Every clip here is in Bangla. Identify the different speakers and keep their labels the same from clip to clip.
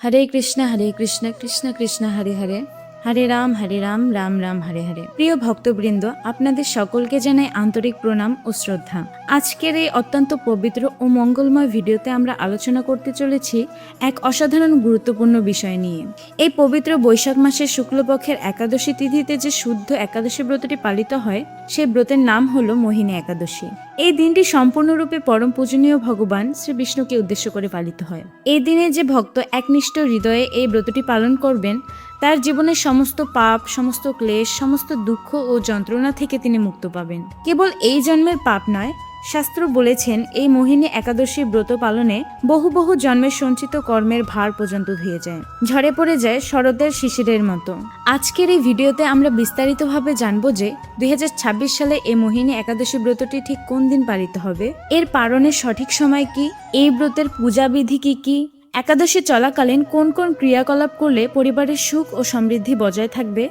Speaker 1: হরে কৃষ্ণ কৃষ্ণ কৃষ্ণ হরে হরে, হরে রাম রাম রাম হরে হরে। প্রিয় ভক্তবৃন্দ, আপনাদের সকলকে জানাই আন্তরিক প্রণাম ও শ্রদ্ধা। আজকের এই অত্যন্ত পবিত্র ও মঙ্গলময় ভিডিওতে আমরা আলোচনা করতে চলেছি এক অসাধারণ গুরুত্বপূর্ণ বিষয় নিয়ে। এই পবিত্র বৈশাখ মাসের শুক্লপক্ষের একাদশী তিথিতে যে শুদ্ধ একাদশী ব্রতটি পালিত হয়, সেই ব্রতের নাম হলো মোহিনী একাদশী। এই দিনটি সম্পূর্ণরূপে পরম পূজনীয় ভগবান শ্রী বিষ্ণুকে উদ্দেশ্য করে পালিত হয়। এই দিনে যে ভক্ত একনিষ্ঠ হৃদয়ে এই ব্রতটি পালন করবেন, তার জীবনের সমস্ত পাপ, সমস্ত ক্লেশ, সমস্ত দুঃখ ও যন্ত্রণা থেকে তিনি মুক্ত পাবেন। কেবল এই জন্মের পাপ নয়, শাস্ত্র বলেছেন এই মোহিনী একাদশী ব্রত পালনে বহু বহু জন্মের সঞ্চিত কর্মের ভার পর্যন্ত ধুয়ে যায়, ঝরে পড়ে যায় শরতের শিশিরের মতো। আজকের এই ভিডিওতে আমরা বিস্তারিতভাবে জানবো যে 2026 সালে এই মোহিনী একাদশী ব্রতটি ঠিক কোন দিন পালিত হবে, এর পালনের সঠিক সময় কি, এই ব্রতের পূজাবিধি কি, একাদশী চলাকালীন কোন কোন ক্রিয়াকলাপ করলে পরিবারের সুখ ও সমৃদ্ধি বজায় থাকবে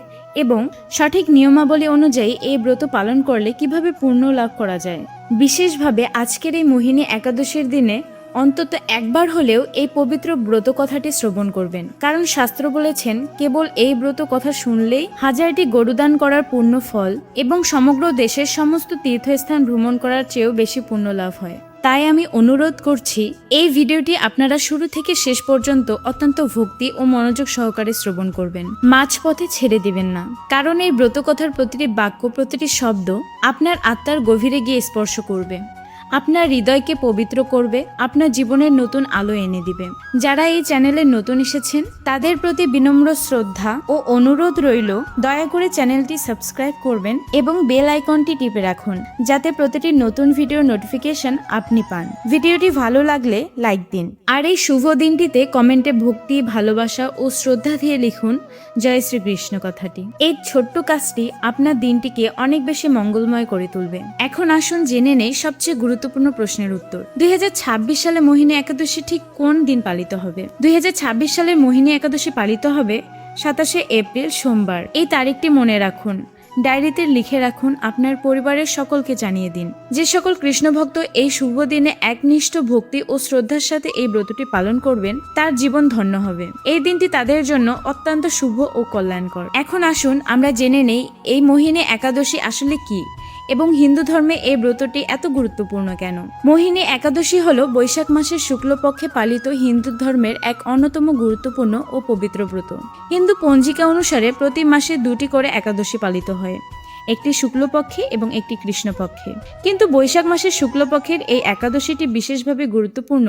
Speaker 1: এবং সঠিক নিয়মাবলী অনুযায়ী এই ব্রত পালন করলে কিভাবে পূর্ণ লাভ করা যায়। বিশেষভাবে আজকের এই মোহিনী একাদশীর দিনে অন্তত একবার হলেও এই পবিত্র ব্রত কথাটি শ্রবণ করবেন, কারণ শাস্ত্র বলেছেন কেবল এই ব্রত কথা শুনলেই 1000টি গরুদান করার পূর্ণ ফল এবং সমগ্র দেশের সমস্ত তীর্থস্থান ভ্রমণ করার চেয়েও বেশি পুণ্য লাভ হয়। তাই আমি অনুরোধ করছি এই ভিডিওটি আপনারা শুরু থেকে শেষ পর্যন্ত অত্যন্ত ভক্তি ও মনোযোগ সহকারে শ্রবণ করবেন, মাঝপথে ছেড়ে দিবেন না, কারণ এই ব্রতকথার প্রতিটি বাক্য, প্রতিটি শব্দ আপনার আত্মার গভীরে গিয়ে স্পর্শ করবে, আপনার হৃদয়কে পবিত্র করবে, আপনার জীবনের নতুন আলো এনে দিবে। যারা এই চ্যানেলে নতুন এসেছেন তাদের প্রতি বিনম্র শ্রদ্ধা ও অনুরোধ রইল, দয়া করে চ্যানেলটি সাবস্ক্রাইব করবেন এবং বেল আইকনটি টিপে রাখুন, যাতে প্রতিটি নতুন ভিডিওর নোটিফিকেশন আপনি পান। ভিডিওটি ভালো লাগলে লাইক দিন, আর এই শুভ দিনটিতে কমেন্টে ভক্তি, ভালোবাসা ও শ্রদ্ধা দিয়ে লিখুন জয় শ্রীকৃষ্ণ কথাটি। এই ছোট্ট কাজটি আপনার দিনটিকে অনেক বেশি মঙ্গলময় করে তুলবে। এখন আসুন জেনে নেই সবচেয়ে গুরুত্বপূর্ণ প্রশ্নের উত্তর। 2026 সালে মোহিনী একাদশী ঠিক কোন দিন পালিত হবে? 2026 সালের মোহিনী একাদশী পালিত হবে 27শে এপ্রিল সোমবার। এই তারিখটি মনে রাখুন, ডায়েরিতে লিখে রাখুন, আপনার পরিবারের সকলকে জানিয়ে দিন। যে সকল কৃষ্ণ ভক্ত এই শুভ দিনে একনিষ্ঠ ভক্তি ও শ্রদ্ধার সাথে এই ব্রতটি পালন করবেন, তার জীবন ধন্য হবে। এই দিনটি তাদের জন্য অত্যন্ত শুভ ও কল্যাণকর। এখন আসুন আমরা জেনে নেই এই মোহিনী একাদশী আসলে কি এবং হিন্দু ধর্মে এই ব্রতটি এত গুরুত্বপূর্ণ কেন। মোহিনী একাদশী হল বৈশাখ মাসের শুক্লপক্ষে পালিত হিন্দু ধর্মের এক অন্যতম গুরুত্বপূর্ণ ও পবিত্র ব্রত। হিন্দু পঞ্জিকা অনুসারে প্রতি মাসে 2টি করে একাদশী পালিত হয়, একটি শুক্লপক্ষে এবং একটি কৃষ্ণপক্ষে। কিন্তু বৈশাখ মাসের শুক্লপক্ষের এই একাদশীটি বিশেষভাবে গুরুত্বপূর্ণ,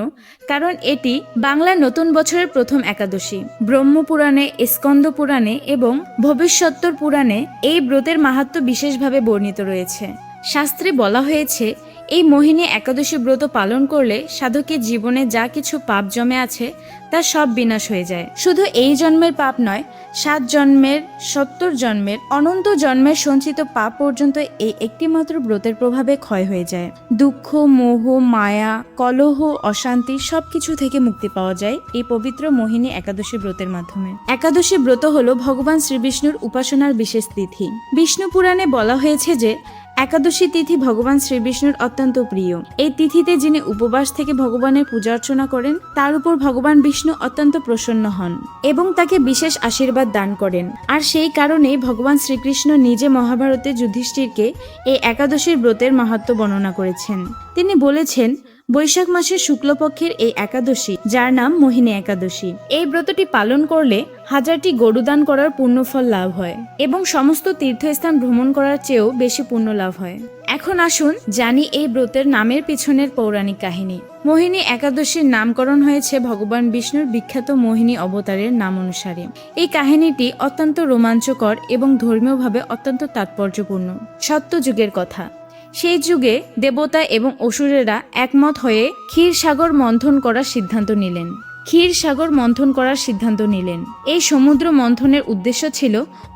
Speaker 1: কারণ এটি বাংলার নতুন বছরের প্রথম একাদশী। ব্রহ্মপুরাণে, স্কন্দ পুরাণে এবং ভবিষ্যত্তর পুরাণে এই ব্রতের মাহাত্ম্য বিশেষভাবে বর্ণিত রয়েছে। শাস্ত্রে বলা হয়েছে এই মোহিনী একাদশী ব্রত পালন করলে সাধকের জীবনে যা কিছু পাপ জমে আছে তা সব বিনাশ হয়ে যায়। শুধু এই জন্মের পাপ নয়, 7 জন্মের, 70 জন্মের, অনন্ত জন্মের সঞ্চিত পাপ পর্যন্ত এই একটিমাত্র ব্রতের প্রভাবে ক্ষয় হয়ে যায়। দুঃখ, মোহ, মায়া, কলহ, অশান্তি সবকিছু থেকে মুক্তি পাওয়া যায় এই পবিত্র মোহিনী একাদশী ব্রতের মাধ্যমে। একাদশী ব্রত হলো ভগবান শ্রীবিষ্ণুর উপাসনার বিশেষ তিথি। বিষ্ণু পুরাণে বলা হয়েছে যে একাদশী তিথি ভগবান শ্রীবিষ্ণুর অত্যন্ত প্রিয়। এই তিথিতে যিনি উপবাস থেকে ভগবানের পূজা অর্চনা করেন, তার উপর ভগবান বিষ্ণু অত্যন্ত প্রসন্ন হন এবং তাকে বিশেষ আশীর্বাদ দান করেন। আর সেই কারণেই ভগবান শ্রীকৃষ্ণ নিজে মহাভারতে যুধিষ্ঠিরকে এই একাদশীর ব্রতের মাহাত্ম্য বর্ণনা করেছেন। তিনি বলেছেন, বৈশাখ মাসের শুক্লপক্ষের এই একাদশী, যার নাম মোহিনী একাদশী, এই ব্রতটি পালন করলে 1000টি গরুদান করার পুণ্যফল লাভ হয় এবং সমস্ত তীর্থস্থান ভ্রমণ করার চেয়েও বেশি পুণ্য লাভ হয়। এখন আসুন জানি এই ব্রতের নামের পিছনের পৌরাণিক কাহিনী। মোহিনী একাদশীর নামকরণ হয়েছে ভগবান বিষ্ণুর বিখ্যাত মোহিনী অবতারের নাম অনুসারে। এই কাহিনীটি অত্যন্ত রোমাঞ্চকর এবং ধর্মীয়ভাবে অত্যন্ত তাৎপর্যপূর্ণ। সত্যযুগের কথা। সেই যুগে দেবতা এবং অসুরেরা একমত হয়ে ক্ষীরসাগর মন্থন করার সিদ্ধান্ত নিলেন। এই সমুদ্র মন্থনের উদ্দেশ্য ছিল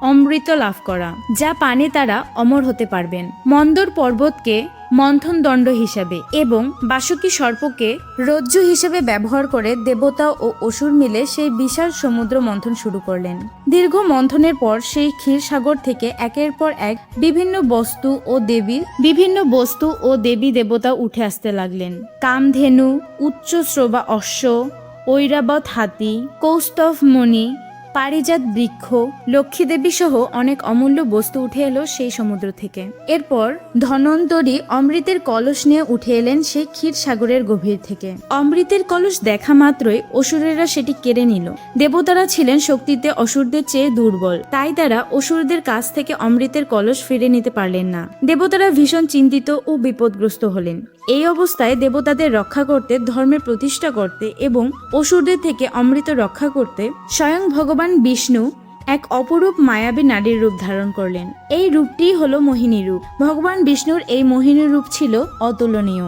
Speaker 1: অমৃত লাভ করা, যা পানে তারা অমর হতে পারবেন। মন্দর পর্বতকে মন্থন দণ্ড হিসাবে এবং বাসুকী সর্পকে রজ্জু হিসেবে ব্যবহার করে দেবতা ও অসুর মিলে সেই বিশাল সমুদ্র মন্থন শুরু করলেন। দীর্ঘ মন্থনের পর সেই ক্ষীরসাগর থেকে একের পর এক বিভিন্ন বস্তু ও দেবী দেবতা উঠে আসতে লাগলেন। কামধেনু, উচ্চ শ্রবা অশ্ব, ঐরাবত হাতি, কৌস্তভ মণি, পারিজাত বৃক্ষ, লক্ষ্মী দেবী সহ অনেক অমূল্য বস্তু উঠে এলো সেই সমুদ্র থেকে। এরপর ধনন্তরী অমৃতের কলস নিয়ে উঠে এলেন সেই ক্ষীর সাগরের গভীর থেকে। অমৃতের কলস দেখা মাত্রই অসুরেরা সেটি কেড়ে নিল। দেবতারা ছিলেন শক্তিতে অসুরদের চেয়ে দুর্বল, তাই তারা অসুরদের কাছ থেকে অমৃতের কলস ফিরে নিতে পারলেন না। দেবতারা ভীষণ চিন্তিত ও বিপদগ্রস্ত হলেন। এই অবস্থায় দেবতাদের রক্ষা করতে, ধর্মের প্রতিষ্ঠা করতে এবং অসুরদের থেকে অমৃত রক্ষা করতে স্বয়ং ভগবান বিষ্ণু এক অপরূপ মায়াবী নারীর রূপ ধারণ করলেন। এই রূপটিই হলো মোহিনী রূপ। ভগবান বিষ্ণুর এই মোহিনী রূপ ছিল অতুলনীয়,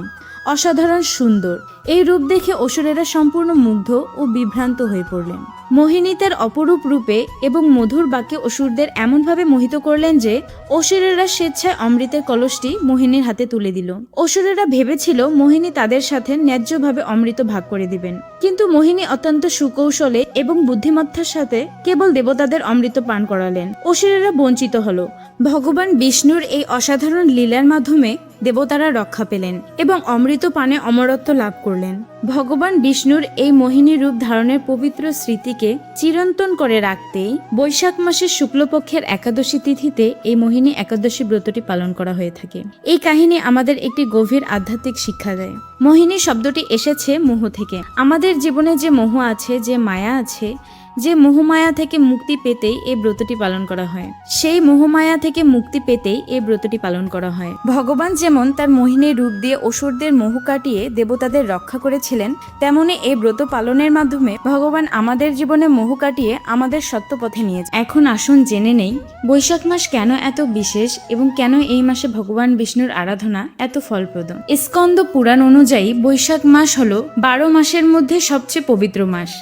Speaker 1: অসাধারণ সুন্দর। এই রূপ দেখে অসুরেরা সম্পূর্ণ মুগ্ধ ও বিভ্রান্ত হয়ে পড়লেন। মোহিনী তার অপরূপ রূপে এবং মধুর বাক্যে অসুরদের এমনভাবে মোহিত করলেন যে অসুরেরা স্বেচ্ছায় অমৃতের কলসটি মোহিনীর হাতে তুলে দিল। অসুরেরা ভেবেছিল মোহিনী তাদের সাথে ন্যায্যভাবে অমৃত ভাগ করে দিবেন, কিন্তু মোহিনী অত্যন্ত সুকৌশলে এবং বুদ্ধিমত্তার সাথে কেবল দেবতাদের অমৃত পান করালেন। অসুরেরা বঞ্চিত হলো। ভগবান বিষ্ণুর এই অসাধারণ লীলার মাধ্যমে দেবতারা রক্ষা পেলেন এবং অমৃত পানে অমরত্ব লাভ করলেন। ভগবান বিষ্ণুর এই মোহিনী রূপ ধারণের পবিত্র স্মৃতিকে চিরন্তন করে রাখতেই বৈশাখ মাসের শুক্লপক্ষের একাদশী তিথিতে এই মোহিনী একাদশী ব্রতটি পালন করা হয়ে থাকে। এই কাহিনী আমাদের একটি গভীর আধ্যাত্মিক শিক্ষা দেয়। মোহিনী শব্দটি এসেছে মোহ থেকে। আমাদের জীবনে যে মোহ আছে, যে মায়া আছে, যে মোহমায়া থেকে মুক্তি পেতেই এই ব্রতটি পালন করা হয়। সেই মোহমায়া থেকে মুক্তি পেতেই এই ব্রতটি পালন করা হয়। ভগবান যেমন তার মোহিনীর রূপ দিয়ে অসুরদের মোহ কাটিয়ে দেবতাদের রক্ষা করেছিলেন, তেমনি এই ব্রত পালনের মাধ্যমে ভগবান আমাদের জীবনে মোহ কাটিয়ে আমাদের সত্য পথে নিয়ে যায়। এখন আসুন জেনে নেই বৈশাখ মাস কেন এত বিশেষ এবং কেন এই মাসে ভগবান বিষ্ণুর আরাধনা এত ফলপ্রদ। স্কন্দ পুরাণ অনুযায়ী বৈশাখ মাস হলো 12 মাসের মধ্যে সবচেয়ে পবিত্র মাস।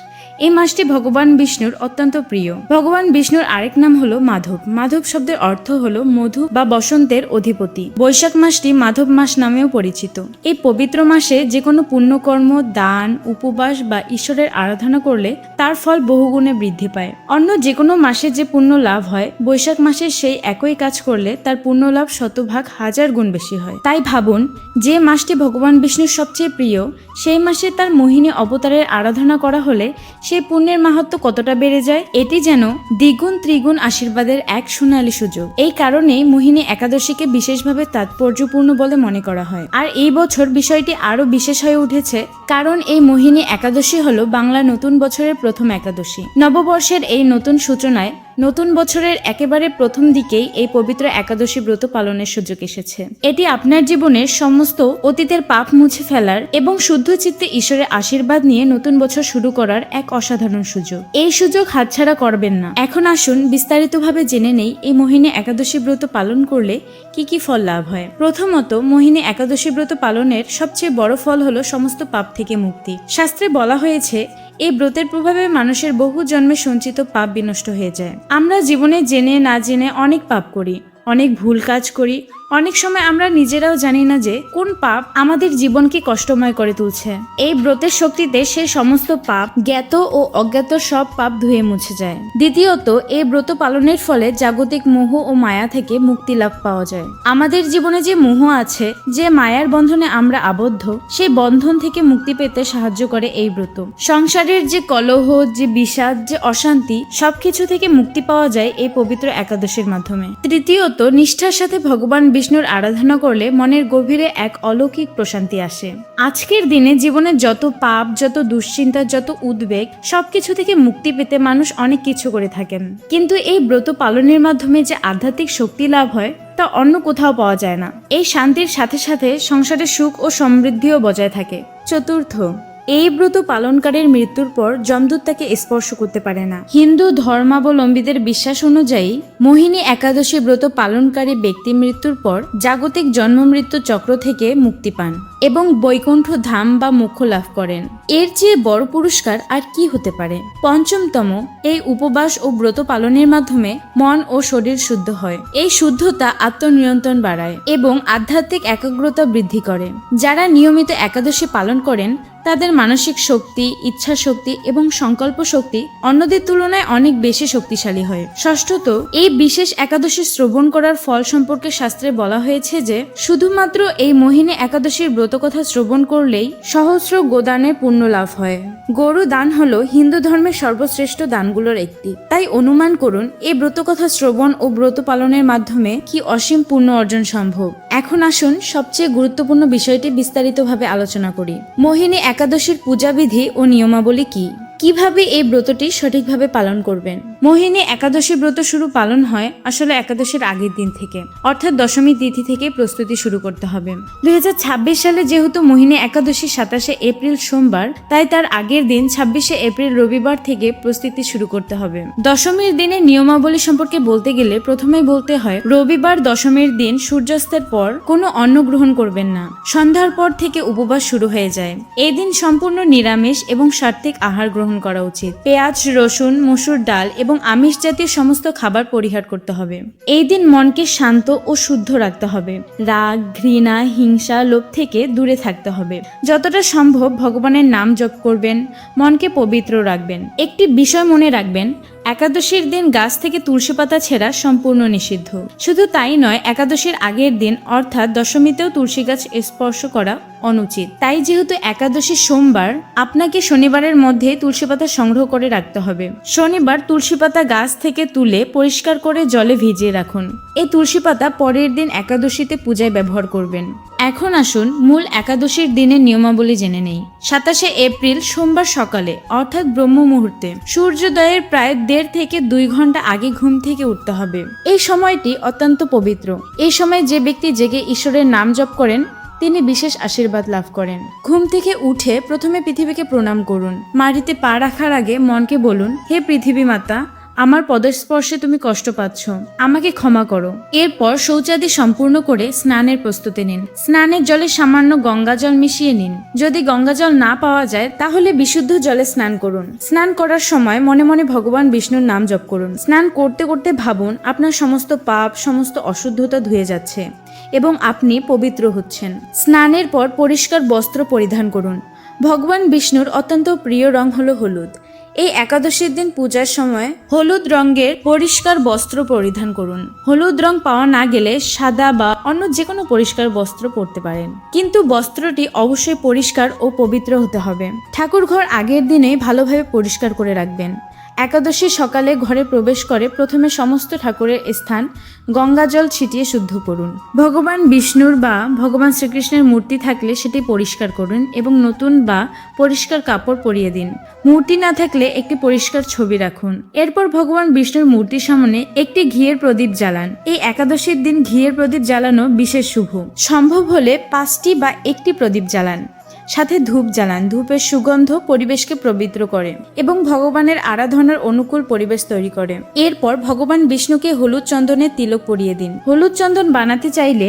Speaker 1: এই মাসটি ভগবান বিষ্ণুর অত্যন্ত প্রিয়। ভগবান বিষ্ণুর আরেক নাম হলো মাধব। মাধব শব্দের অর্থ হলো মধু বা বসন্তের অধিপতি। বৈশাখ মাসটি মাধব মাস নামেও পরিচিত। এই পবিত্র মাসে যে কোনো পুণ্যকর্ম, দান, উপবাস বা ঈশ্বরের আরাধনা করলে তার ফল বহুগুণে বৃদ্ধি পায়। অন্য যে কোনো মাসে যে পুণ্য লাভ হয়, বৈশাখ মাসে সেই একই কাজ করলে তার পুণ্য লাভ শতভাগ 1000 গুণ বেশি হয়। তাই ভাবুন, যে মাসটি ভগবান বিষ্ণুর সবচেয়ে প্রিয়, সেই মাসে তার মোহিনী অবতারের আরাধনা করা হলে সেই পুণ্যের মাহাত্ম্য কতটা বেড়ে যায়। এটি যেন দ্বিগুণ ত্রিগুণ আশীর্বাদের এক সোনালী সুযোগ। এই কারণেই মোহিনী একাদশীকে বিশেষভাবে তাৎপর্যপূর্ণ বলে মনে করা হয়। আর এই বছর বিষয়টি আরো বিশেষ হয়ে উঠেছে, কারণ এই মোহিনী একাদশী হলো বাংলা নতুন বছরের প্রথম একাদশী। নববর্ষের এই নতুন সূচনায়, নতুন বছরের একেবারে প্রথম দিকেই এই পবিত্র একাদশী ব্রত পালনের সুযোগ এসেছে। এটি আপনার জীবনের সমস্ত অতীতের পাপ মুছে ফেলার এবং শুদ্ধ চিত্তে ঈশ্বরের আশীর্বাদ নিয়ে নতুন বছর শুরু করার এক অসাধারণ সুযোগ। এই সুযোগ হাতছাড়া করবেন না। এখন আসুন বিস্তারিতভাবে জেনে নেই এই মোহিনী একাদশী ব্রত পালন করলে কি কি ফল লাভ হয়। প্রথমত, মোহিনী একাদশী ব্রত পালনের সবচেয়ে বড় ফল হলো সমস্ত পাপ থেকে মুক্তি। শাস্ত্রে বলা হয়েছে, এই ব্রতের প্রভাবে মানুষের বহু জন্মে সঞ্চিত পাপ বিনষ্ট হয়ে যায়। আমরা জীবনে জেনে না জেনে অনেক পাপ করি, অনেক ভুল কাজ করি। অনেক সময় আমরা নিজেরাও জানি না যে কোন পাপ আমাদের জীবনকে কষ্টময় করে তুলছে। এই ব্রতের শক্তিতে সে সমস্ত পাপ, জ্ঞাত ও অজ্ঞাত সব পাপ ধুয়ে মুছে যায়। দ্বিতীয়ত, এই ব্রত পালনের ফলে জাগতিক মোহ ও মায়া থেকে মুক্তি লাভ পাওয়া যায়। আমাদের জীবনে যে মোহ আছে, যে মায়ার বন্ধনে আমরা আবদ্ধ, সেই বন্ধন থেকে মুক্তি পেতে সাহায্য করে এই ব্রত। সংসারের যে কলহ, যে বিষাদ, যে অশান্তি, সবকিছু থেকে মুক্তি পাওয়া যায় এই পবিত্র একাদশীর মাধ্যমে। তৃতীয়ত, নিষ্ঠার সাথে ভগবান বিষ্ণুর আরাধনা করলে মনের গভীরে এক অলৌকিক প্রশান্তি আসে। আজকের দিনে জীবনের যত পাপ, যত দুশ্চিন্তা, যত উদ্বেগ, সবকিছু থেকে মুক্তি পেতে মানুষ অনেক কিছু করে থাকেন, কিন্তু এই ব্রত পালনের মাধ্যমে যে আধ্যাত্মিক শক্তি লাভ হয় তা অন্য কোথাও পাওয়া যায় না। এই শান্তির সাথে সাথে সংসারে সুখ ও সমৃদ্ধিও বজায় থাকে। চতুর্থ, এই ব্রত পালনকারীর মৃত্যুর পর যমদূত তাকে স্পর্শ করতে পারে না। হিন্দু ধর্মাবলম্বীদের বিশ্বাস অনুযায়ী মোহিনী একাদশী ব্রত পালনকারী ব্যক্তি মৃত্যুর পর জাগতিক জন্ম মৃত্যু চক্র থেকে মুক্তি পান এবং বৈকুণ্ঠ ধাম বা মোক্ষ লাভ করেন। এর চেয়ে বড় পুরস্কার আর কি হতে পারে। পঞ্চমতম, এই উপবাস ও ব্রত পালনের মাধ্যমে মন ও শরীর শুদ্ধ হয়। এই শুদ্ধতা আত্মনিয়ন্ত্রণ বাড়ায় এবং আধ্যাত্মিক একাগ্রতা বৃদ্ধি করে। যারা নিয়মিত একাদশী পালন করেন তাদের মানসিক শক্তি, ইচ্ছা শক্তি এবং সংকল্প শক্তি অন্যদের তুলনায় অনেক বেশি শক্তিশালী হয়। ষষ্ঠত, এই বিশেষ একাদশী শ্রবণ করার ফল সম্পর্কে শাস্ত্রে বলা হয়েছে যে শুধুমাত্র এই মোহিনী একাদশীর ব্রতকথা শ্রবণ করলেই সহস্র গোদানের পুণ্য লাভ হয়। গরু দান হলো হিন্দু ধর্মের সর্বশ্রেষ্ঠ দানগুলোর একটি। তাই অনুমান করুন এই ব্রতকথা শ্রবণ ও ব্রত পালনের মাধ্যমে কি অসীম পুণ্য অর্জন সম্ভব। এখন আসুন সবচেয়ে গুরুত্বপূর্ণ বিষয়টি বিস্তারিতভাবে আলোচনা করি। মোহিনী একাদশীর পূজাবিধি ও নিয়মাবলী কি, কিভাবে এই ব্রতটি সঠিকভাবে পালন করবেন। মোহিনী একাদশী ব্রত শুরু পালন হয় আসলে একাদশীর আগের দিন থেকে, অর্থাৎ দশমী তিথি থেকে প্রস্তুতি শুরু করতে হবে। 2026 সালে যেহেতু মোহিনী একাদশী 27শে এপ্রিল সোমবার, তাই তার আগের দিন 26শে এপ্রিল রবিবার থেকে প্রস্তুতি শুরু করতে হবে। দশমীর দিনের নিয়মাবলী সম্পর্কে বলতে গেলে প্রথমেই বলতে হয় রবিবার দশমীর দিন সূর্যাস্তের পর কোনো অন্ন গ্রহণ করবেন না। সন্ধ্যার পর থেকে উপবাস শুরু হয়ে যায়। এই দিন সম্পূর্ণ নিরামিষ এবং সাত্ত্বিক আহার গ্রহণ করা উচিত। পেঁয়াজ, রসুন, মসুর ডাল এবং আমিষ জাতীয় সমস্ত খাবার পরিহার করতে হবে। এই দিন মনকে শান্ত ও শুদ্ধ রাখতে হবে। রাগ, ঘৃণা, হিংসা, লোভ থেকে দূরে থাকতে হবে। যতটা সম্ভব ভগবানের নাম জপ করবেন, মনকে পবিত্র রাখবেন। একটি বিষয় মনে রাখবেন, একাদশীর দিন গাছ থেকে তুলসী পাতা ছেঁড়া সম্পূর্ণ নিষিদ্ধ। শুধু তাই নয়, একাদশীর আগের দিন অর্থাৎ দশমীতেও তুলসী গাছ স্পর্শ করা অনুচিত। তাই যেহেতু একাদশী সোমবার, আপনাকে শনিবারের মধ্যে তুলসী পাতা সংগ্রহ করে রাখতে হবে। শনিবার তুলসী পাতা গাছ থেকে তুলে পরিষ্কার করে জলে ভিজিয়ে রাখুন। এই তুলসী পাতা পরের দিন একাদশীতে পূজায় ব্যবহার করবেন। এখন আসুন মূল একাদশীর দিনের নিয়মাবলী জেনে নেই। 27শে এপ্রিল সোমবার সকালে অর্থাৎ ব্রহ্ম মুহূর্তে সূর্যোদয়ের প্রায় 1.5 থেকে 2 ঘন্টা আগে ঘুম থেকে উঠতে হবে। এই সময়টি অত্যন্ত পবিত্র। এই সময় যে ব্যক্তি জেগে ঈশ্বরের নাম জপ করেন তিনি বিশেষ আশীর্বাদ লাভ করেন। ঘুম থেকে উঠে প্রথমে পৃথিবীকে প্রণাম করুন। মাটিতে পা রাখার আগে মনকে বলুন, হে পৃথিবী মাতা, আমার পদস্পর্শে তুমি কষ্ট পাচ্ছ, আমাকে ক্ষমা করো। এরপর শৌচাদি সম্পূর্ণ করে স্নানের প্রস্তুতি নিন। স্নানের জলে সামান্য গঙ্গা জল মিশিয়ে নিন। যদি গঙ্গা জল না পাওয়া যায় তাহলে বিশুদ্ধ জলে স্নান করুন। স্নান করার সময় মনে মনে ভগবান বিষ্ণুর নাম জপ করুন। স্নান করতে করতে ভাবুন আপনার সমস্ত পাপ, সমস্ত অশুদ্ধতা ধুয়ে যাচ্ছে এবং আপনি পবিত্র হচ্ছেন। স্নানের পর পরিষ্কার বস্ত্র পরিধান করুন। ভগবান বিষ্ণুর অত্যন্ত প্রিয় রং হলো হলুদ। এই একাদশীর দিন পূজার সময় হলুদ রঙের পরিষ্কার বস্ত্র পরিধান করুন। হলুদ রং পাওয়া না গেলে সাদা বা অন্য যে কোনো পরিষ্কার বস্ত্র পরতে পারেন, কিন্তু বস্ত্রটি অবশ্যই পরিষ্কার ও পবিত্র হতে হবে। ঠাকুর ঘর আগের দিনে ভালোভাবে পরিষ্কার করে রাখবেন। একাদশী সকালে ঘরে প্রবেশ করে প্রথমে সমস্ত ঠাকুরের স্থান গঙ্গা জল ছিটিয়ে শুদ্ধ করুন। ভগবান বিষ্ণুর বা ভগবান শ্রীকৃষ্ণের মূর্তি থাকলে সেটি পরিষ্কার করুন এবং নতুন বা পরিষ্কার কাপড় পরিয়ে দিন। মূর্তি না থাকলে একটি পরিষ্কার ছবি রাখুন। এরপর ভগবান বিষ্ণুর মূর্তির সামনে একটি ঘিয়ের প্রদীপ জ্বালান। এই একাদশীর দিন ঘিয়ের প্রদীপ জ্বালানো বিশেষ শুভ। সম্ভব হলে 5টি বা 1টি প্রদীপ জ্বালান। সাথে ধূপ জ্বালান। ধূপের সুগন্ধ পরিবেশকে পবিত্র করে এবং ভগবানের আরাধনার অনুকূল পরিবেশ তৈরি করে। এরপর ভগবান বিষ্ণুকে হলুদ চন্দনের তিলক পরিয়ে দিন। হলুদ চন্দন বানাতে চাইলে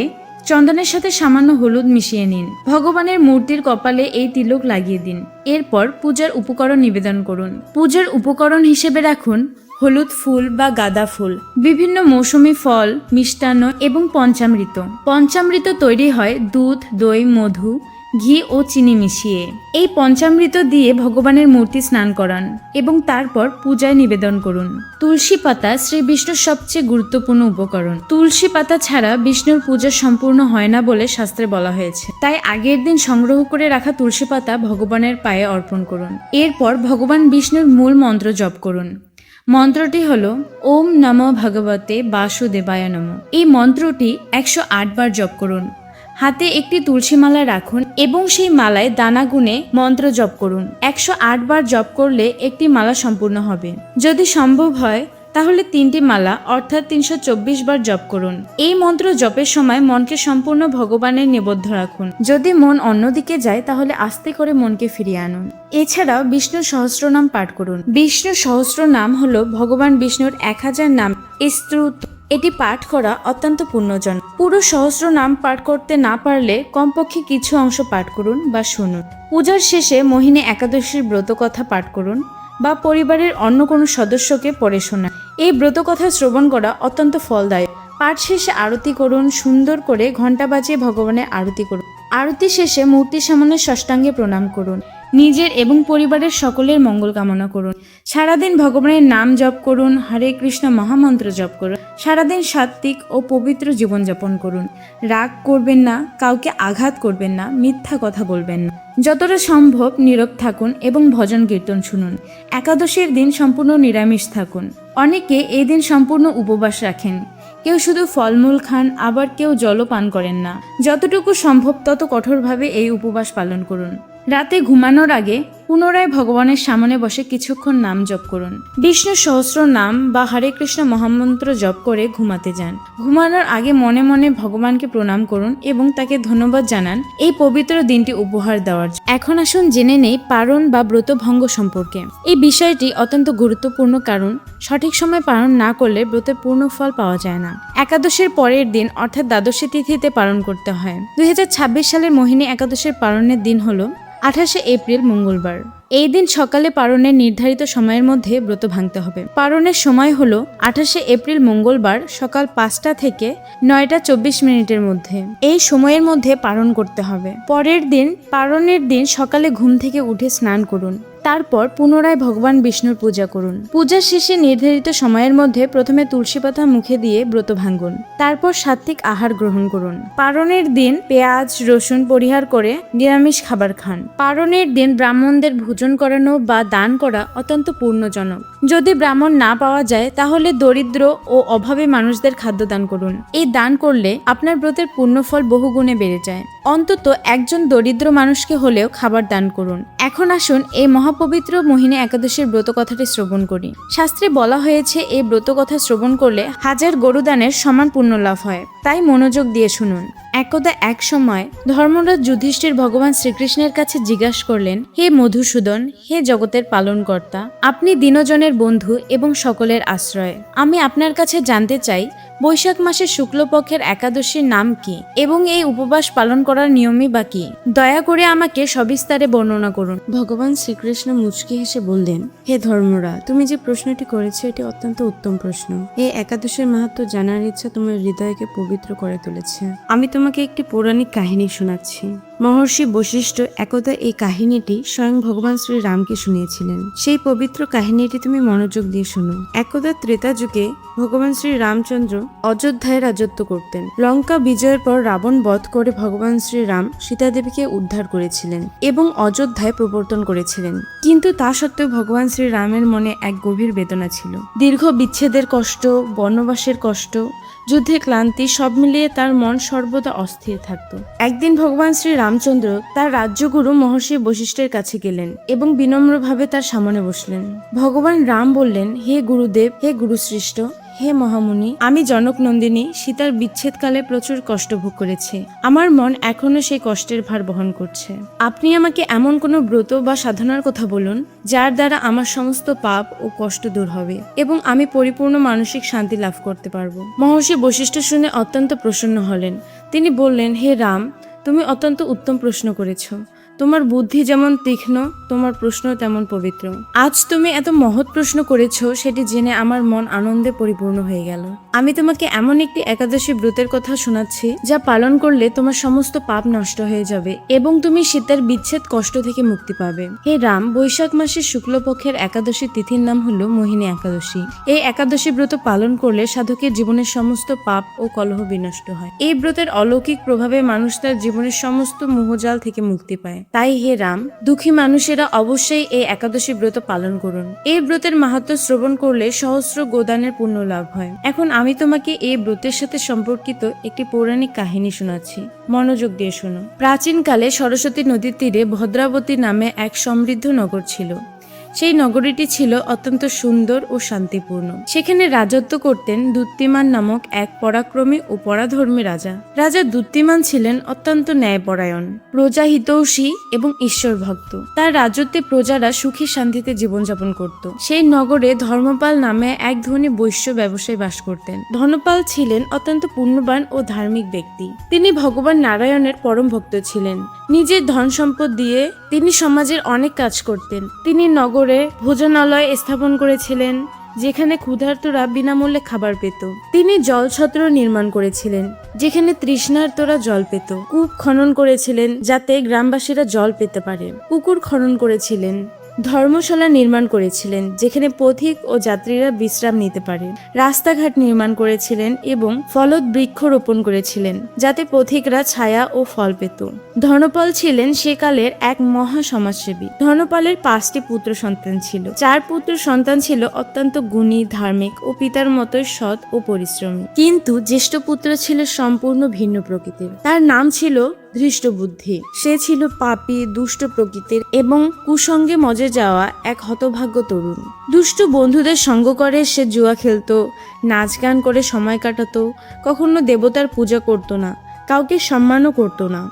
Speaker 1: চন্দনের সাথে সামান্য হলুদ মিশিয়ে নিন। ভগবানের মূর্তির কপালে এই তিলক লাগিয়ে দিন। এরপর পূজার উপকরণ নিবেদন করুন। পূজার উপকরণ হিসেবে রাখুন হলুদ ফুল বা গাঁদা ফুল, বিভিন্ন মৌসুমী ফল, মিষ্টান্ন এবং পঞ্চামৃত। পঞ্চামৃত তৈরি হয় দুধ, দই, মধু, ঘি ও চিনি মিশিয়ে। এই পঞ্চামৃত দিয়ে ভগবানের মূর্তি স্নান করান এবং তারপর পূজায় নিবেদন করুন। তুলসী পাতা শ্রী বিষ্ণুর সবচেয়ে গুরুত্বপূর্ণ উপকরণ। তুলসী পাতা ছাড়া বিষ্ণুর পূজা সম্পূর্ণ হয় না বলে শাস্ত্রে বলা হয়েছে। তাই আগের দিন সংগ্রহ করে রাখা তুলসী পাতা ভগবানের পায়ে অর্পণ করুন। এরপর ভগবান বিষ্ণুর মূল মন্ত্র জপ করুন। মন্ত্রটি হলো ওম নমো ভগবতে বাসুদেবায় নমঃ। এই মন্ত্রটি 108 বার জপ করুন। হাতে একটি তুলসী মালা রাখুন এবং সেই মালায় দানা গুনে মন্ত্র জপ করুন। 108 বার জপ করলে একটি মালা সম্পূর্ণ হবে। যদি সম্ভব হয় তাহলে 3টি মালা অর্থাৎ 324 বার জপ করুন। এই মন্ত্র জপের সময় মনকে সম্পূর্ণ ভগবানের নিবদ্ধ রাখুন। যদি মন অন্যদিকে যায় তাহলে আস্তে করে মনকে ফিরিয়ে আনুন। এছাড়াও বিষ্ণু সহস্রনাম পাঠ করুন। বিষ্ণু সহস্র নাম হলো ভগবান বিষ্ণুর 1000 নাম স্তোত্র। এটি পাঠ করা অত্যন্ত পুণ্যজন। পুরো সহস্র নাম পাঠ করতে না পারলে কমপক্ষে কিছু অংশ পাঠ করুন বা শুনুন। পূজার শেষে মোহিনী একাদশীর ব্রত কথা পাঠ করুন বা পরিবারের অন্য কোনো সদস্যকে পড়ে শোনান। এই ব্রত কথা শ্রবণ করা অত্যন্ত ফলদায়ক। পাঠ শেষে আরতি করুন। সুন্দর করে ঘণ্টা বাজিয়ে ভগবানের আরতি করুন। আরতি শেষে মূর্তির সামনে ষষ্ঠাঙ্গে প্রণাম করুন। নিজের এবং পরিবারের সকলের মঙ্গল কামনা করুন। সারাদিন ভগবানের নাম জপ করুন, হরে কৃষ্ণ মহামন্ত্র জপ করুন। সারাদিন সাত্ত্বিক ও পবিত্র জীবনযাপন করুন। রাগ করবেন না, কাউকে আঘাত করবেন না, মিথ্যা কথা বলবেন না। যতটা সম্ভব নীরব থাকুন এবং ভজন কীর্তন শুনুন। একাদশীর দিন সম্পূর্ণ নিরামিষ থাকুন। অনেকে এই দিন সম্পূর্ণ উপবাস রাখেন। কেউ শুধু ফলমূল খান, আবার কেউ জলও পান করেন না। যতটুকু সম্ভব তত কঠোরভাবে এই উপবাস পালন করুন। রাতে ঘুমানোর আগে পুনরায় ভগবানের সামনে বসে কিছুক্ষণ নাম জপ করুন। বিষ্ণু সহস্র নাম বা হরে কৃষ্ণ মহামন্ত্র জপ করে ঘুমাতে যান। ঘুমানোর আগে মনে মনে ভগবানকে প্রণাম করুন এবং তাকে ধন্যবাদ জানান এই পবিত্র দিনটি উপহার দেওয়ার জন্য। এখন আসুন জেনে নেই পারণ বা ব্রতভঙ্গ সম্পর্কে। এই বিষয়টি অত্যন্ত গুরুত্বপূর্ণ, কারণ সঠিক সময় পালন না করলে ব্রতের পূর্ণ ফল পাওয়া যায় না। একাদশীর পরের দিন অর্থাৎ দ্বাদশী তিথিতে পালন করতে হয়। 2026 সালের মোহিনী একাদশীর পালনের দিন হলো 28শে এপ্রিল মঙ্গলবার। এই দিন সকালে পারণের নির্ধারিত সময়ের মধ্যে ব্রত ভাঙতে হবে। পারণের সময় হলো 28শে এপ্রিল মঙ্গলবার সকাল 5টা থেকে 9টা 24 মিনিটের মধ্যে। এই সময়ের মধ্যে পারণ করতে হবে। পরের দিন পারণের দিন সকালে ঘুম থেকে উঠে স্নান করুন। তারপর পুনরায় ভগবান বিষ্ণুর পূজা করুন। পূজার শেষে নির্ধারিত সময়ের মধ্যে প্রথমে তুলসী পাতা মুখে দিয়ে ব্রত ভাঙুন। তারপর সাত্ত্বিক আহার গ্রহণ করুন। পারণের দিন পেঁয়াজ রসুন পরিহার করে নিরামিষ খাবার খান। পারণের দিন ব্রাহ্মণদের ভোজন করানো বা দান করা অত্যন্ত পুণ্যজনক। যদি ব্রাহ্মণ না পাওয়া যায় তাহলে দরিদ্র ও অভাবী মানুষদের খাদ্য দান করুন। এই দান করলে আপনার ব্রতের পুণ্যফল বহুগুণে বেড়ে যায়। অন্তত একজন দরিদ্র মানুষকে হলেও খাবার দান করুন। এখন আসুন এই মহাপবিত্র মোহিনী একাদশীর ব্রত কথাটি শ্রবণ করি। শাস্ত্রে বলা হয়েছে এই ব্রত কথা শ্রবণ করলে 1000 গরুদানের সমান পুণ্য লাভ হয়। তাই মনোযোগ দিয়ে শুনুন। একদা এক সময় ধর্মরাজ যুধিষ্ঠির ভগবান শ্রীকৃষ্ণের কাছে জিজ্ঞাসা করলেন, হে মধুসূদন, হে জগতের পালনকর্তা, আপনি দীনজনের বন্ধু এবং সকলের আশ্রয়। আমি আপনার কাছে জানতে চাই, বৈশাখ মাসের শুক্লপক্ষের একাদশীর নাম কি এবং এই উপবাস পালন করার নিয়মই বা কি? দয়া করে আমাকে সবিস্তারে বর্ণনা করুন।
Speaker 2: ভগবান শ্রীকৃষ্ণ মুচকি হেসে বললেন, হে ধর্মরা, তুমি যে প্রশ্নটি করেছো এটি অত্যন্ত উত্তম প্রশ্ন। এই একাদশীর মাহাত্ম্য জানার ইচ্ছা তোমার হৃদয়কে পবিত্র করে তুলেছে। আমি তোমাকে একটি পৌরাণিক কাহিনী শোনাচ্ছি। মহর্ষি বশিষ্ঠ একদা এই কাহিনীটি স্বয়ং ভগবান শ্রী রামকে শুনিয়েছিলেন। সেই পবিত্র কাহিনীটি তুমি মনোযোগ দিয়ে শোনো। একদা ত্রেতা যুগে ভগবান শ্রী রামচন্দ্র অযোধ্যায় রাজত্ব করতেন। লঙ্কা বিজয়ের পর রাবণ বধ করে ভগবান শ্রী রাম সীতাদেবীকে উদ্ধার করেছিলেন এবং অযোধ্যায় প্রবর্তন করেছিলেন। কিন্তু তা সত্ত্বেও ভগবান শ্রী রামের মনে এক গভীর বেদনা ছিল। দীর্ঘ বিচ্ছেদের কষ্ট, বনবাসের কষ্ট, যুদ্ধে ক্লান্তি সব মিলিয়ে তার মন সর্বদা অস্থির থাকত। একদিন ভগবান শ্রী রামচন্দ্র তার রাজ্যগুরু মহর্ষি বশিষ্ঠের কাছে গেলেন এবং বিনম্রভাবে তার সামনে বসলেন। ভগবান রাম বললেন, হে গুরুদেব, হে গুরুশ্রেষ্ঠ, হে মহামুনি, আমি জনক নন্দিনী সীতার বিচ্ছেদকালে প্রচুর কষ্ট ভোগ করেছি। আমার মন এখনো সেই কষ্টের ভার বহন করছে। আপনি আমাকে এমন কোনো ব্রত বা সাধনার কথা বলুন যার দ্বারা আমার সমস্ত পাপ ও কষ্ট দূর হবে এবং আমি পরিপূর্ণ মানসিক শান্তি লাভ করতে পারবো। মহর্ষি বশিষ্ঠ শুনে অত্যন্ত প্রসন্ন হলেন। তিনি বললেন, হে রাম, তুমি অত্যন্ত উত্তম প্রশ্ন করেছো। তোমার বুদ্ধি যেমন তীক্ষ্ণ, তোমার প্রশ্ন তেমন পবিত্র। আজ তুমি এত মহৎ প্রশ্ন করেছো, সেটি জেনে আমার মন আনন্দে পরিপূর্ণ হয়ে গেল। আমি তোমাকে এমন একটি একাদশী ব্রতের কথা শোনাচ্ছি যা পালন করলে তোমার সমস্ত পাপ নষ্ট হয়ে যাবে এবং তুমি সীতার বিচ্ছেদ কষ্ট থেকে মুক্তি পাবে। হে রাম, বৈশাখ মাসের শুক্লপক্ষের একাদশী তিথির নাম হলো মোহিনী একাদশী। এই একাদশী ব্রত পালন করলে সাধকের জীবনের সমস্ত পাপ ও কলহ বিনষ্ট হয়। এই ব্রতের অলৌকিক প্রভাবে মানুষ তার জীবনের সমস্ত মোহজাল থেকে মুক্তি পায়। তাই হে রাম, দুঃখী মানুষেরা অবশ্যই এই একাদশী ব্রত পালন করুন। এই ব্রতের মাহাত্ম্য শ্রবণ করলে সহস্র গোদানের পুণ্য লাভ হয়। এখন আমি তোমাকে এই ব্রতের সাথে সম্পর্কিত একটি পৌরাণিক কাহিনী শোনাচ্ছি। মনোযোগ দিয়ে শোনো। প্রাচীনকালে সরস্বতী নদীর তীরে ভদ্রাবতী নামে এক সমৃদ্ধ নগর ছিল। সেই নগরীটি ছিল অত্যন্ত সুন্দর ও শান্তিপূর্ণ। সেখানে রাজত্ব করতেন দুত্তিমান নামক এক পরাক্রমী ও পরাধর্মী রাজা। রাজা দুত্তিমান ছিলেন অত্যন্ত ন্যায়পরায়ণ, প্রজা হিতৈষী এবং ঈশ্বর ভক্ত। তার রাজত্বে প্রজারা সুখী শান্তিতে জীবনযাপন করত। সেই নগরে ধর্মপাল নামে এক ধনী বৈশ্য ব্যবসায়ী বাস করতেন। ধর্মপাল ছিলেন অত্যন্ত পুণ্যবান ও ধার্মিক ব্যক্তি। তিনি ভগবান নারায়ণের পরম ভক্ত ছিলেন। নিজের ধন সম্পদ দিয়ে তিনি সমাজের অনেক কাজ করতেন। তিনি নগর করে ভোজনালয় স্থাপন করেছিলেন, যেখানে ক্ষুধার্তরা বিনামূল্যে খাবার পেত। তিনি জলছত্র নির্মাণ করেছিলেন, যেখানে তৃষ্ণার্তরা জল পেত। কূপ খনন করেছিলেন, যাতে গ্রামবাসীরা জল পেতে পারে। পুকুর খনন করেছিলেন। ধর্মশালা নির্মাণ করেছিলেন, যেখানে পথিক ও যাত্রীরা বিশ্রাম নিতে পারে। রাস্তাঘাট নির্মাণ করেছিলেন এবং ফলদ বৃক্ষ রোপণ করেছিলেন, যাতে পথিকরা ছায়া ও ফল পেত। ধর্মপাল ছিলেন সেকালের এক মহা সমাজসেবী। ধর্মপালের 5টি পুত্র সন্তান ছিল। 4 পুত্র সন্তান ছিল অত্যন্ত গুণী, ধার্মিক ও পিতার মতোই সৎ ও পরিশ্রমী। কিন্তু জ্যেষ্ঠ পুত্র ছিল সম্পূর্ণ ভিন্ন প্রকৃতির। তার নাম ছিল ধৃষ্টবুদ্ধি। সে ছিল পাপী, দুষ্ট প্রকৃতির এবং কুসঙ্গে মজে যাওয়া এক হতভাগ্য তরুণ। দুষ্ট বন্ধুদের সঙ্গ করে সে জুয়া খেলতো, নাচ গান করে সময় কাটাতো, কখনো দেবতার পূজা করতো না, কাউকে সম্মানও করতো না,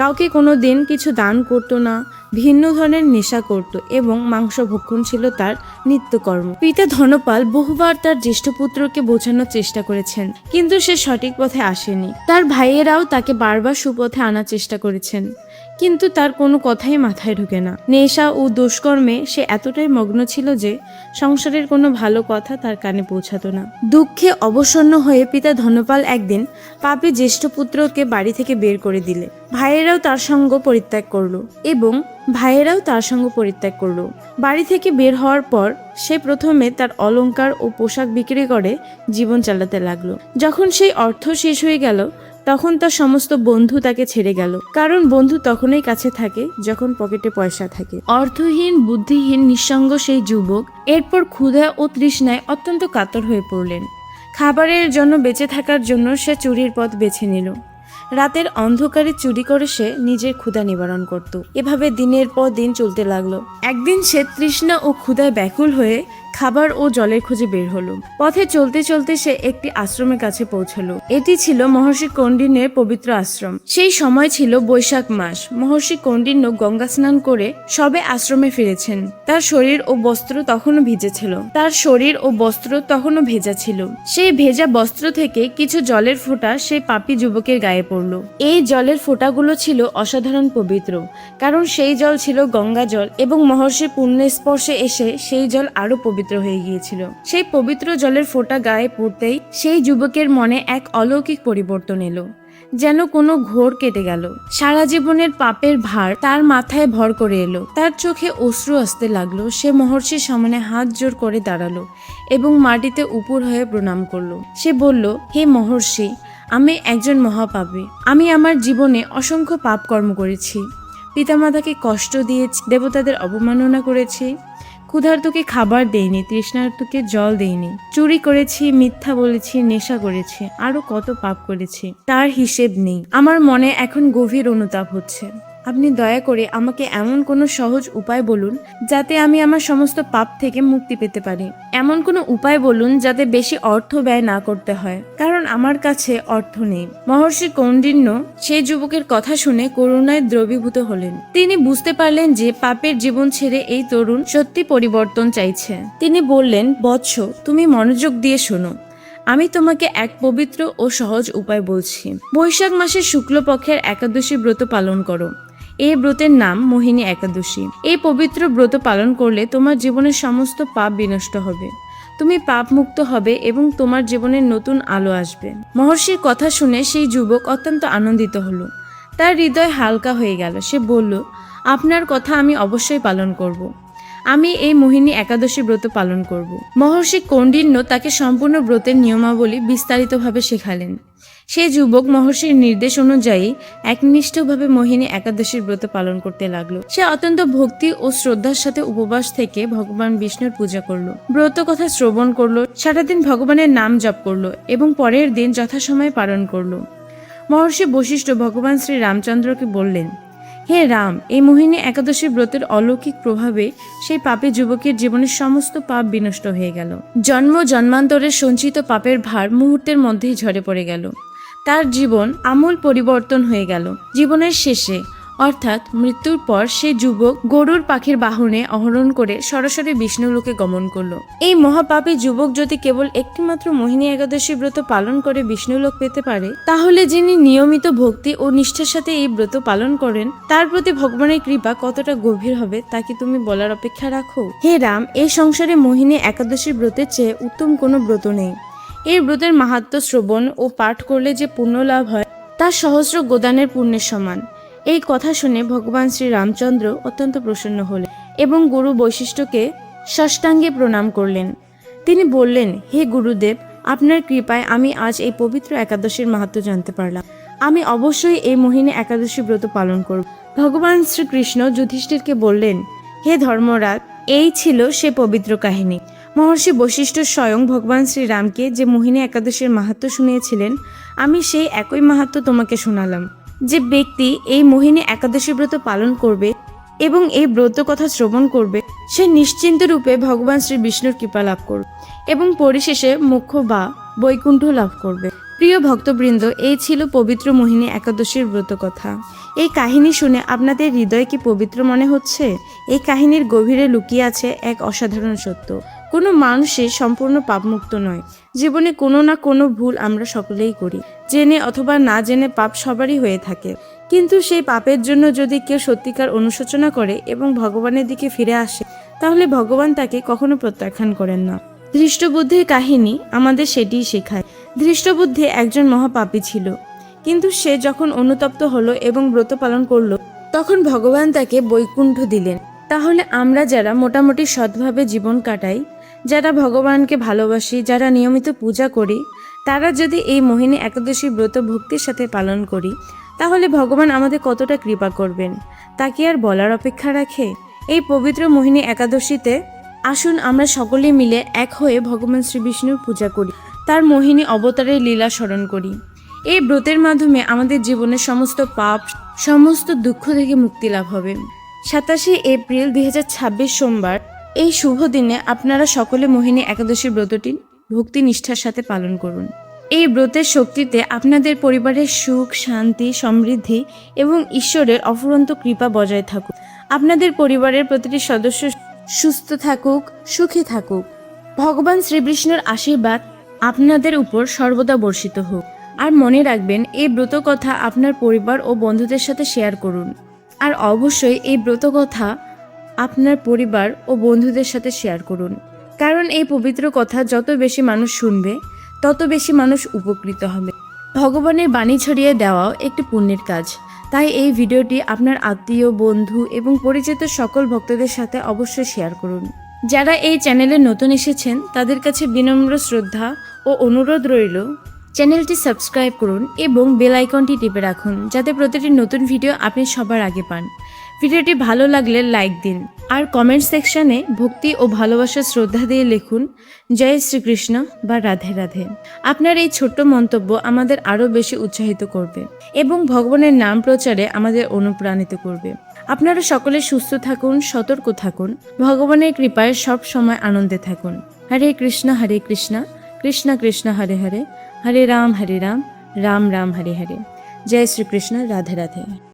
Speaker 2: কাউকে কোনো দিন কিছু দান করতো না, ভিন্ন ধরনের নেশা করত এবং মাংস ভক্ষণ ছিল তার নিত্যকর্ম। পিতা ধনপাল বহুবার তার জ্যেষ্ঠ পুত্রকে বোঝানোর চেষ্টা করেছেন, কিন্তু সে সঠিক পথে আসেনি। তার ভাইয়েরাও তাকে বারবার সুপথে আনার চেষ্টা করেছেন, কিন্তু তার কোনো কথাই মাথায় ঢোকে না। নেশা ও দুষ্কর্মে সে এতটাই মগ্ন ছিল যে সংসারের কোনো ভালো কথা তার কানে পৌঁছাতো না। দুঃখে অবসন্ন হয়ে পিতা ধনপাল একদিন পাপী জ্যেষ্ঠ পুত্রকে বাড়ি থেকে বের করে দিলে। ভাইয়েরাও তার সঙ্গ পরিত্যাগ করলো। বাড়ি থেকে বের হওয়ার পর সে প্রথমে তার অলংকার ও পোশাক বিক্রি করে জীবন চালাতে লাগলো। যখন সেই অর্থ শেষ হয়ে গেল, তখন তার সমস্ত বন্ধু তাকে ছেড়ে গেল, কারণ বন্ধু তখনই কাছে থাকে যখন পকেটে পয়সা থাকে। অর্থহীন, বুদ্ধিহীন, নিঃসঙ্গ সেই যুবক এরপর ক্ষুধা ও তৃষ্ণায় অত্যন্ত কাতর হয়ে পড়লেন। খাবারের জন্য বেঁচে থাকার জন্য সে চুরির পথ বেছে নিল। রাতের অন্ধকারে চুরি করে সে নিজের ক্ষুধা নিবারণ করত। এভাবে দিনের পর দিন চলতে লাগলো। একদিন সে তৃষ্ণা ও ক্ষুধায় ব্যাকুল হয়ে খাবার ও জলের খোঁজে বের হলো। পথে চলতে চলতে সে একটি আশ্রমের কাছে পৌঁছলো। এটি ছিল মহর্ষি কৌণ্ডিন্যের পবিত্র আশ্রম। সেই সময় ছিল বৈশাখ মাস। মহর্ষি কৌণ্ডিন্য গঙ্গা স্নান করে সবে আশ্রমে ফিরেছেন। তার শরীর ও বস্ত্র তখনও ভেজা ছিল। সেই ভেজা বস্ত্র থেকে কিছু জলের ফোঁটা সেই পাপী যুবকের গায়ে পড়ল। এই জলের ফোঁটাগুলো ছিল অসাধারণ পবিত্র, কারণ সেই জল ছিল গঙ্গা জল এবং মহর্ষির পুণ্যের স্পর্শে এসে সেই জল আরো পবিত্র হয়ে গিয়েছিল। সেই পবিত্র জলের ফোঁটা গায়ে পড়তেই সেই যুবকের মনে এক অলৌকিক পরিবর্তন এলো, যেন কোনো ঘোর কেটে গেল। সারা জীবনের পাপের ভার তার মাথায় ভর করে এলো। তার চোখে অশ্রু আসতে লাগলো। সে মহর্ষির সামনে হাত জোর করে দাঁড়ালো এবং মাটিতে উপুর হয়ে প্রণাম করলো। সে বলল, হে মহর্ষি, আমি একজন মহাপাপী। আমি আমার জীবনে অসংখ্য পাপ কর্ম করেছি। পিতামাতাকে কষ্ট দিয়েছি, দেবতাদের অবমাননা করেছি, ক্ষুধার্তকে খাবার দেইনি, তৃষ্ণার্তকে জল দেইনি, চুরি করেছি, মিথ্যা বলেছি, নেশা করেছি, আরো কত পাপ করেছি, তার হিসেব নেই। আমার মনে এখন গভীর অনুতাপ হচ্ছে। আপনি দয়া করে আমাকে এমন কোনো সহজ উপায় বলুন যাতে আমি আমার সমস্ত পাপ থেকে মুক্তি পেতে পারি। এমন কোনো উপায় বলুন যাতে বেশি অর্থ ব্যয় না করতে হয়, কারণ আমার কাছে অর্থ নেই। মহর্ষি কৌণ্ডিন্য সেই যুবকের কথা শুনে করুণায় দ্রবীভূত হলেন। তিনি বুঝতে পারলেন যে পাপের জীবন ছেড়ে এই তরুণ সত্যি পরিবর্তন চাইছে। তিনি বললেন, বৎস, তুমি মনোযোগ দিয়ে শোনো। আমি তোমাকে এক পবিত্র ও সহজ উপায় বলছি। বৈশাখ মাসের শুক্লপক্ষের একাদশী ব্রত পালন করো। এই ব্রতের নাম মোহিনী একাদশী। এই পবিত্র ব্রত পালন করলে তোমার জীবনের সমস্ত পাপ বিনষ্ট হবে, তুমি পাপ মুক্ত হবে এবং তোমার জীবনে নতুন আলো আসবে। মহর্ষির কথা শুনে সেই যুবক অত্যন্ত আনন্দিত হলো। তার হৃদয় হালকা হয়ে গেল। সে বলল, আপনার কথা আমি অবশ্যই পালন করব। আমি এই মোহিনী একাদশী ব্রত পালন করব। মহর্ষি কৌণ্ডিন্য তাকে সম্পূর্ণ ব্রতের নিয়মাবলী বিস্তারিতভাবে শেখালেন। সেই যুবক মহর্ষির নির্দেশ অনুযায়ী একনিষ্ঠভাবে মোহিনী একাদশীর ব্রত পালন করতে লাগলো। সে অত্যন্ত ভক্তি ও শ্রদ্ধার সাথে উপবাস থেকে ভগবান বিষ্ণুর পূজা করলো, ব্রত কথা শ্রবণ করলো, সারাদিন ভগবানের নাম জপ করলো এবং পরের দিন যথাসময়ে পালন করলো। মহর্ষি বশিষ্ঠ ভগবান শ্রী রামচন্দ্রকে বললেন, হে রাম, এই মোহিনী একাদশী ব্রতের অলৌকিক প্রভাবে সেই পাপী যুবকের জীবনের সমস্ত পাপ বিনষ্ট হয়ে গেল। জন্ম জন্মান্তরের সঞ্চিত পাপের ভার মুহূর্তের মধ্যেই ঝরে পড়ে গেল। তার জীবন আমূল পরিবর্তন হয়ে গেল। জীবনের শেষে
Speaker 1: অর্থাৎ মৃত্যুর পর সে যুবক গরুর পাখির বাহনে আরোহণ করে সরাসরি বিষ্ণুলোকে গমন করলো। এই মহাপাপী যুবক যদি কেবল একটিমাত্র মোহিনী একাদশী ব্রত পালন করে বিষ্ণুলোক পেতে পারে, তাহলে যিনি নিয়মিত ভক্তি ও নিষ্ঠার সাথে এই ব্রত পালন করেন তার প্রতি ভগবানের কৃপা কতটা গভীর হবে তা কি তুমি বলার অপেক্ষা রাখো? হে রাম, এই সংসারে মোহিনী একাদশী ব্রতের চেয়ে উত্তম কোনো ব্রত নেই। এই ব্রতের মাহাত্ম্য শ্রবণ ও পাঠ করলে যে পুণ্য লাভ হয় তা সহস্র গোদানের পুণ্যের সমান। এই কথা শুনে ভগবান শ্রী রামচন্দ্র অত্যন্ত প্রসন্ন হলেন এবং গুরু বৈশিষ্ট্যকে সাষ্টাঙ্গে প্রণাম করলেন। তিনি বললেন, হে গুরুদেব, আপনার কৃপায় আমি আজ এই পবিত্র একাদশীর মাহাত্ম্য জানতে পারলাম। আমি অবশ্যই এই মোহিনী একাদশী ব্রত পালন করব। ভগবান শ্রীকৃষ্ণ যুধিষ্ঠিরকে বললেন, হে ধর্মরাজ, এই ছিল সে পবিত্র কাহিনী। মহর্ষি বশিষ্ঠ স্বয়ং ভগবান শ্রীরামকে যে মোহিনী একাদশীর মাহাত্ম্য শুনিয়েছিলেন, আমি সেই একই মাহাত্ম্য তোমাকে শোনালাম। যে ব্যক্তি এই মোহিনী একাদশী ব্রত পালন করবে এবং এই ব্রত কথা শ্রবণ করবে, সে নিশ্চিন্ত রূপে ভগবান শ্রী বিষ্ণুর কৃপা লাভ করবে এবং পরিশেষে মোক্ষ বা বৈকুণ্ঠ লাভ করবে। প্রিয় ভক্তবৃন্দ, এই ছিল পবিত্র মোহিনী একাদশীর ব্রত কথা। এই কাহিনী শুনে আপনাদের হৃদয় কি পবিত্র মনে হচ্ছে? এই কাহিনীর গভীরে লুকিয়ে আছে এক অসাধারণ সত্য। কোনো মানুষই সম্পূর্ণ পাপমুক্ত নয়। জীবনে কোনো না কোনো ভুল আমরা সকলেই করি। জেনে অথবা না জেনে পাপ সবারই হয়ে থাকে। কিন্তু সেই পাপের জন্য যদি কেউ সত্যিকার অনুশোচনা করে এবং ভগবানের দিকে ফিরে আসে, তাহলে ভগবান তাকে কখনো প্রত্যাখ্যান করেন না। ধৃষ্টবুদ্ধির কাহিনী আমাদের সেটিই শেখায়। ধৃষ্টবুদ্ধি একজন মহাপাপী ছিল, কিন্তু সে যখন অনুতপ্ত হলো এবং ব্রত পালন করলো, তখন ভগবান তাকে বৈকুণ্ঠ দিলেন। তাহলে আমরা যারা মোটামুটি সৎভাবে জীবন কাটাই, যারা ভগবানকে ভালোবাসি, যারা নিয়মিত পূজা করি, তারা যদি এই মোহিনী একাদশী ব্রত ভক্তির সাথে পালন করি, তাহলে ভগবান আমাদের কতটা কৃপা করবেন তা কি আর বলার অপেক্ষা রাখে? এই পবিত্র মোহিনী একাদশীতে আসুন আমরা সকলে মিলে এক হয়ে ভগবান শ্রী বিষ্ণুর পূজা করি, তার মোহিনী অবতারের লীলা স্মরণ করি। এই ব্রতের মাধ্যমে আমাদের জীবনের সমস্ত পাপ, সমস্ত দুঃখ থেকে মুক্তি লাভ হবে। 27 এপ্রিল 2026 সোমবার এই শুভ দিনে আপনারা সকলে মোহিনী একাদশী ব্রতটি ভক্তি নিষ্ঠার সাথে পালন করুন। এই ব্রতের শক্তিতে আপনাদের পরিবারের সুখ, শান্তি, সমৃদ্ধি এবং ঈশ্বরের অফুরন্ত কৃপা বজায় থাকুক। আপনাদের পরিবারের প্রতিটি সদস্য সুস্থ থাকুক, সুখী থাকুক। ভগবান শ্রীবিষ্ণুর আশীর্বাদ আপনাদের উপর সর্বদা বর্ষিত হোক। আর মনে রাখবেন, এই ব্রত কথা আপনার পরিবার ও বন্ধুদের সাথে শেয়ার করুন। আর অবশ্যই এই ব্রত কথা আপনার পরিবার ও বন্ধুদের সাথে শেয়ার করুন, কারণ এই পবিত্র কথা যত বেশি মানুষ শুনবে, তত বেশি মানুষ উপকৃত হবে। ভগবানের বাণী ছড়িয়ে দেওয়াও একটি পুণ্যের কাজ। তাই এই ভিডিওটি আপনার আত্মীয়, বন্ধু এবং পরিচিত সকল ভক্তদের সাথে অবশ্যই শেয়ার করুন। যারা এই চ্যানেলে নতুন এসেছেন, তাদের কাছে বিনম্র শ্রদ্ধা ও অনুরোধ রইল, চ্যানেলটি সাবস্ক্রাইব করুন এবং বেল আইকনটি টিপে রাখুন, যাতে প্রতিটি নতুন ভিডিও আপনি সবার আগে পান। ভিডিওটি ভালো লাগলে লাইক দিন আর কমেন্ট সেকশনে ভক্তি ও ভালোবাসার শ্রদ্ধা দিয়ে লিখুন জয় শ্রীকৃষ্ণ বা রাধে রাধে। আপনার এই ছোট্ট মন্তব্য আমাদের আরও বেশি উৎসাহিত করবে এবং ভগবানের নাম প্রচারে আমাদের অনুপ্রাণিত করবে। আপনারা সকলে সুস্থ থাকুন, সতর্ক থাকুন, ভগবানের কৃপায় সব সময় আনন্দে থাকুন। হরে কৃষ্ণ কৃষ্ণ কৃষ্ণ হরে হরে, হরে রাম রাম রাম হরে হরে। জয় শ্রীকৃষ্ণ, রাধে রাধে।